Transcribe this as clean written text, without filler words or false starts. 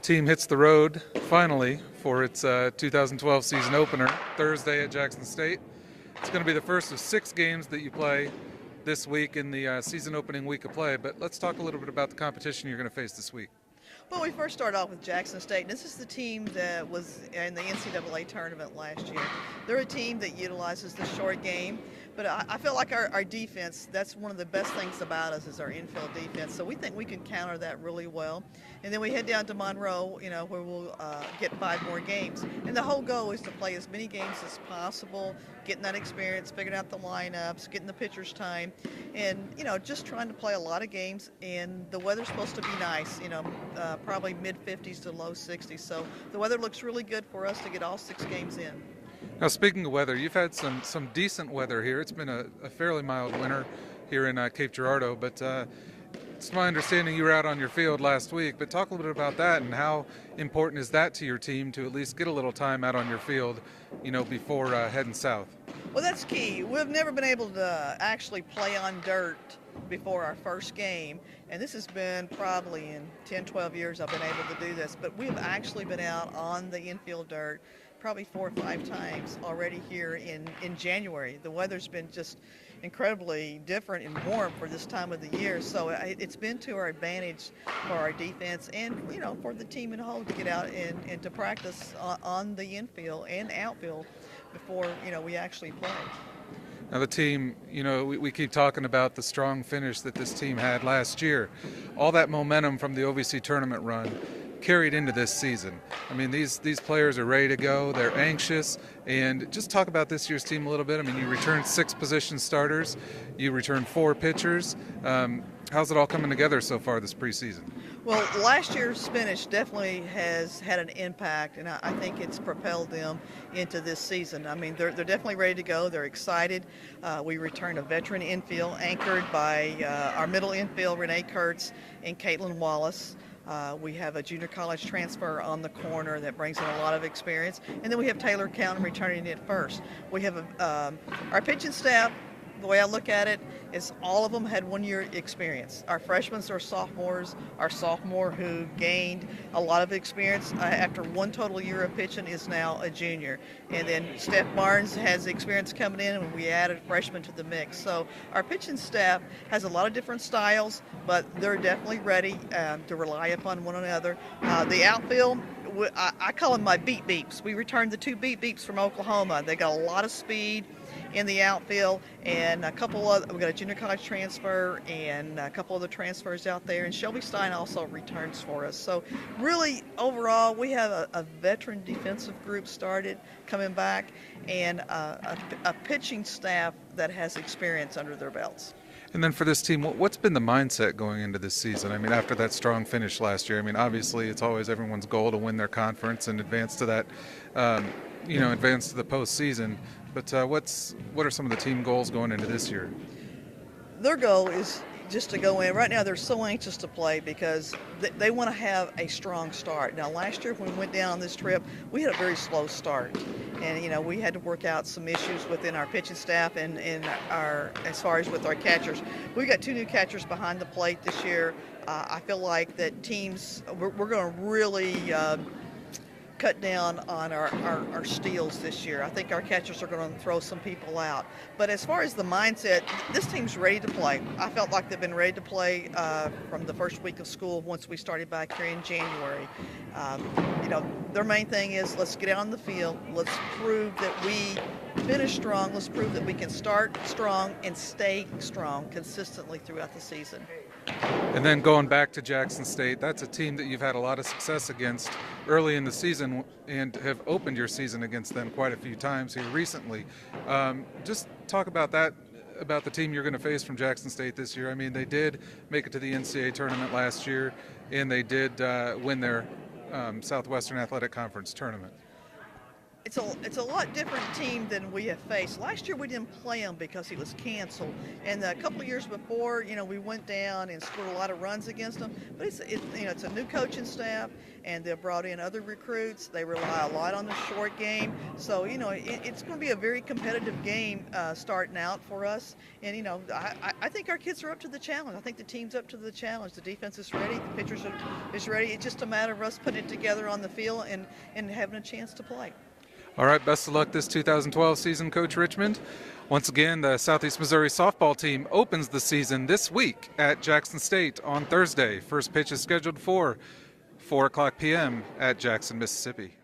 team hits the road finally for its 2012 season opener Thursday at Jackson State. It's going to be the first of 6 games that you play this week in the season opening week of play, but let's talk a little bit about the competition you're going to face this week. Well, we first started off with Jackson State. This is the team that was in the NCAA tournament last year. They're a team that utilizes the short game, but I feel like our defense, that's one of the best things about us is our infield defense. So we think we can counter that really well. And then we head down to Monroe, where we'll get 5 more games. And the whole goal is to play as many games as possible, getting that experience, figuring out the lineups, getting the pitchers' time, and, just trying to play a lot of games. And the weather's supposed to be nice, probably mid-50s to low 60s. So the weather looks really good for us to get all 6 games in. Now, speaking of weather, you've had some decent weather here. It's been a fairly mild winter here in Cape Girardeau, but it's my understanding you were out on your field last week. But talk a little bit about that and how important is that to your team to at least get a little time out on your field, before heading south? Well, that's key. We've never been able to actually play on dirt before our first game, and this has been probably in 10, 12 years I've been able to do this, but we've actually been out on the infield dirt probably 4 or 5 times already here in January. The weather's been just incredibly different and warm for this time of the year, so it's been to our advantage for our defense and for the team in whole to get out and to practice on the infield and outfield before we actually play. Now the team, we keep talking about the strong finish that this team had last year. All that momentum from the OVC tournament run carried into this season. I mean, these players are ready to go. They're anxious. And just talk about this year's team a little bit. I mean, you returned 6 position starters. You returned 4 pitchers. How's it all coming together so far this preseason? Well, last year's finish definitely has had an impact, and I think it's propelled them into this season. I mean, they're definitely ready to go. They're excited. We returned a veteran infield anchored by our middle infield, Renee Kurtz and Caitlin Wallace. We have a junior college transfer on the corner that brings in a lot of experience. And then we have Taylor County returning at first. We have our pitching staff. The way I look at it is all of them had 1 year experience. Our freshmen are sophomores. Our sophomore who gained a lot of experience after 1 total year of pitching is now a junior. And then Steph Barnes has experience coming in, and we added freshmen to the mix. So our pitching staff has a lot of different styles, but they're definitely ready to rely upon one another. The outfield, I call them my beat beeps. We returned the 2 beat beeps from Oklahoma. They got a lot of speed in the outfield, and we got a junior college transfer and a couple other transfers out there, and Shelby Stein also returns for us. So really, overall, we have a veteran defensive group started coming back, and a pitching staff that has experience under their belts. And then for this team, what's been the mindset going into this season? I mean, after that strong finish last year, I mean, obviously it's always everyone's goal to win their conference and advance to that, advance to the postseason. But what are some of the team goals going into this year? Their goal is just to go in. Right now they're so anxious to play because they want to have a strong start. Now last year when we went down on this trip, we had a very slow start. And we had to work out some issues within our pitching staff and as far as with our catchers. We got 2 new catchers behind the plate this year. I feel like that teams, we're going to really cut down on our steals this year. I think our catchers are going to throw some people out. But as far as the mindset, this team's ready to play. I felt like they've been ready to play from the first week of school once we started back here in January. Their main thing is let's get out on the field. Let's prove that we finish strong. Let's prove that we can start strong and stay strong consistently throughout the season. And then going back to Jackson State, that's a team that you've had a lot of success against early in the season and have opened your season against them quite a few times here recently. Just talk about that, about the team you're going to face from Jackson State this year. I mean, they did make it to the NCAA tournament last year, and they did win their Southwestern Athletic Conference tournament. it's a lot different team than we have faced. Last year we didn't play them because he was canceled, and a couple of years before, we went down and scored a lot of runs against them. But it's a new coaching staff, and they've brought in other recruits. They rely a lot on the short game, so it's going to be a very competitive game starting out for us. And I think our kids are up to the challenge. I think the team's up to the challenge. The defense is ready. The pitchers is ready. It's just a matter of us putting it together on the field and having a chance to play. All right, best of luck this 2012 season, Coach Richmond. Once again, the Southeast Missouri softball team opens the season this week at Jackson State on Thursday. First pitch is scheduled for 4 o'clock p.m. at Jackson, Mississippi.